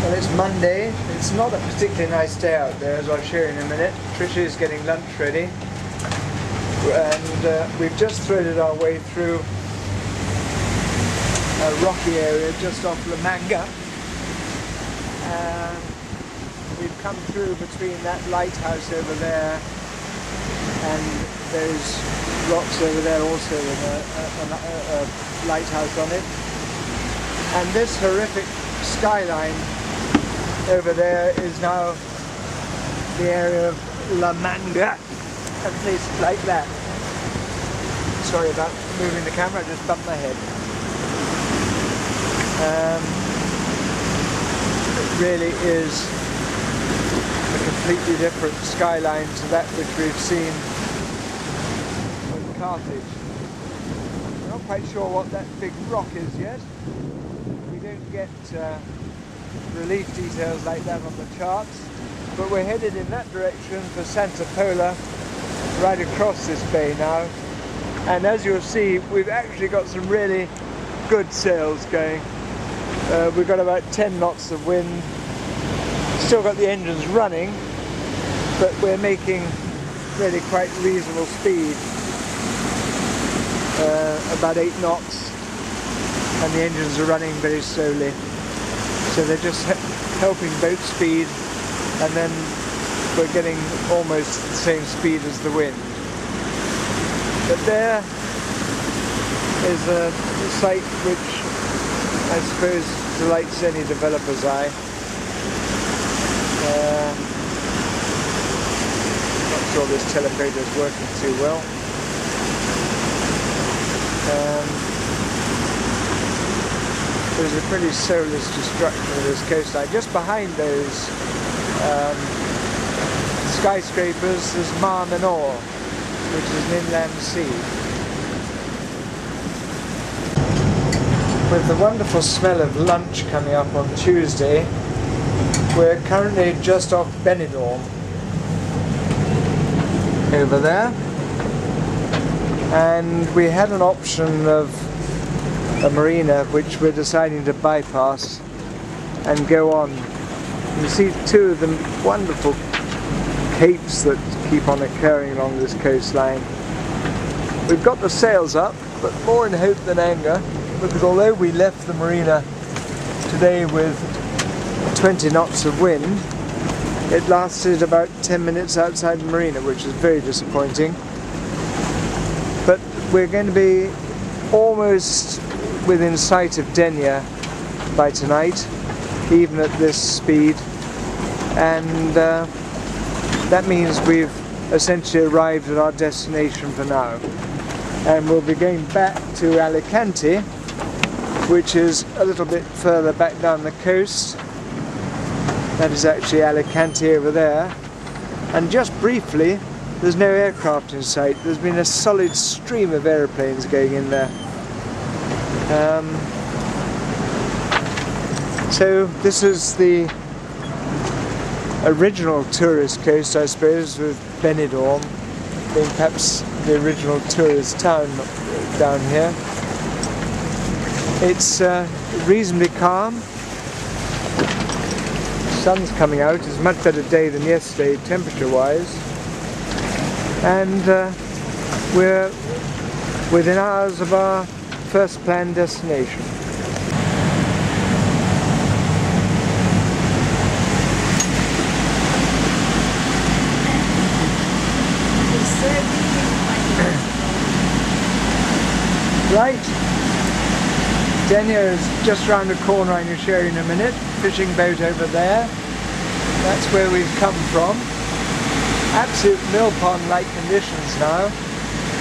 Well, it's Monday. It's not a particularly nice day out there, as I'll show you in a minute. Tricia is getting lunch ready, and we've just threaded our way through a rocky area just off La Manga. We've come through between that lighthouse over there and those rocks over there also with a lighthouse on it. And this horrific skyline over there is now the area of La Manga, at places like that. Sorry about moving the camera, I just bumped my head. It really is a completely different skyline to that which we've seen in Carthage. We're not quite sure what that big rock is yet. We don't get relief details like that on the charts, but we're headed in that direction for Santa Pola, right across this bay now. And as you'll see, we've actually got some really good sails going. We've got about 10 knots of wind, still got the engines running, but we're making really quite reasonable speed, about 8 knots, and the engines are running very slowly. So they're just helping boat speed, and then we're getting almost the same speed as the wind. But there is a sight which I suppose delights any developer's eye. Not sure this telephoto is working too well. There's a pretty soulless destruction of this coastline. Just behind those skyscrapers there's Mar Menor, which is an inland sea. With the wonderful smell of lunch coming up on Tuesday, we're currently just off Benidorm over there, and we had an option of a marina which we're deciding to bypass and go on. You see two of the wonderful capes that keep on occurring along this coastline. We've got the sails up, but more in hope than anger, because although we left the marina today with 20 knots of wind, it lasted about 10 minutes outside the marina, which is very disappointing. But we're going to be almost within sight of Denia by tonight, even at this speed, and that means we've essentially arrived at our destination for now. And we'll be going back to Alicante, which is a little bit further back down the coast. That is actually Alicante over there. And just briefly, there's no aircraft in sight. There's been a solid stream of aeroplanes going in there. So this is the original tourist coast, I suppose, with Benidorm being perhaps the original tourist town down here. It's reasonably calm. The sun's coming out. It's a much better day than yesterday, temperature-wise. And we're within hours of our first planned destination. Right, Denia is just round the corner. I'm going to show you in a minute. Fishing boat over there. That's where we've come from. Absolute mill pond-like conditions now,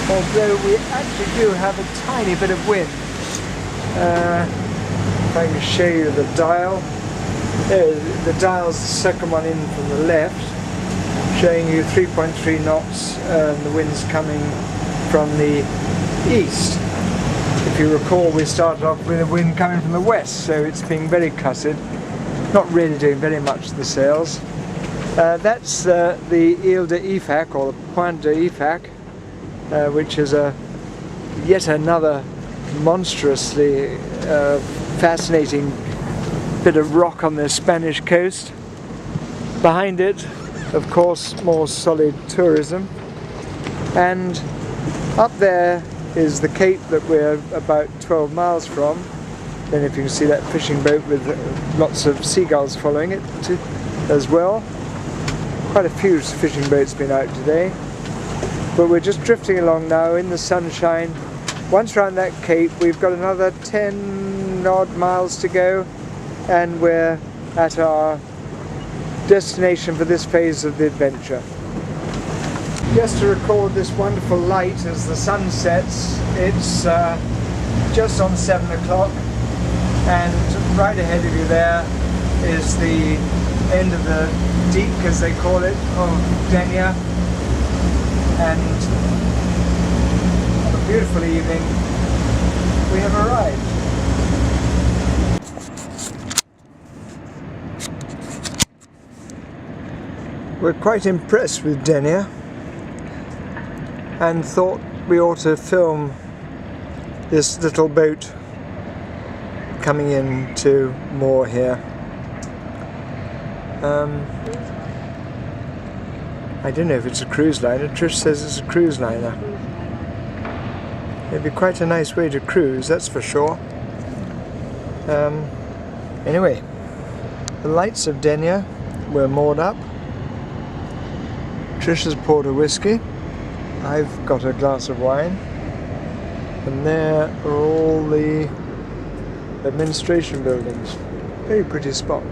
although we actually do have a tiny bit of wind. If I can show you the dial. There, the dial's the second one in from the left, showing you 3.3 knots, and the wind's coming from the east. If you recall, we started off with a wind coming from the west, so it's been very cussed, not really doing very much to the sails. That's the Ile de Ifac, or the Point de Ifac, which is yet another monstrously fascinating bit of rock on the Spanish coast. Behind it, of course, more solid tourism. And up there is the cape that we're about 12 miles from. Then if you can see that fishing boat with lots of seagulls following it as well. Quite a few fishing boats been out today. But we're just drifting along now in the sunshine. Once around that cape, we've got another 10 odd miles to go, and we're at our destination for this phase of the adventure. Just to record this wonderful light as the sun sets, it's just on 7 o'clock, and right ahead of you there is the end of the deep, as they call it, of Denia, and on a beautiful evening we have arrived. We're quite impressed with Denia and thought we ought to film this little boat coming in to moor here. I don't know if it's a cruise liner. Trish says it's a cruise liner. It'd be quite a nice way to cruise, that's for sure. Anyway, the lights of Denia were moored up. Trish has poured a whiskey. I've got a glass of wine. And there are all the administration buildings. Very pretty spot.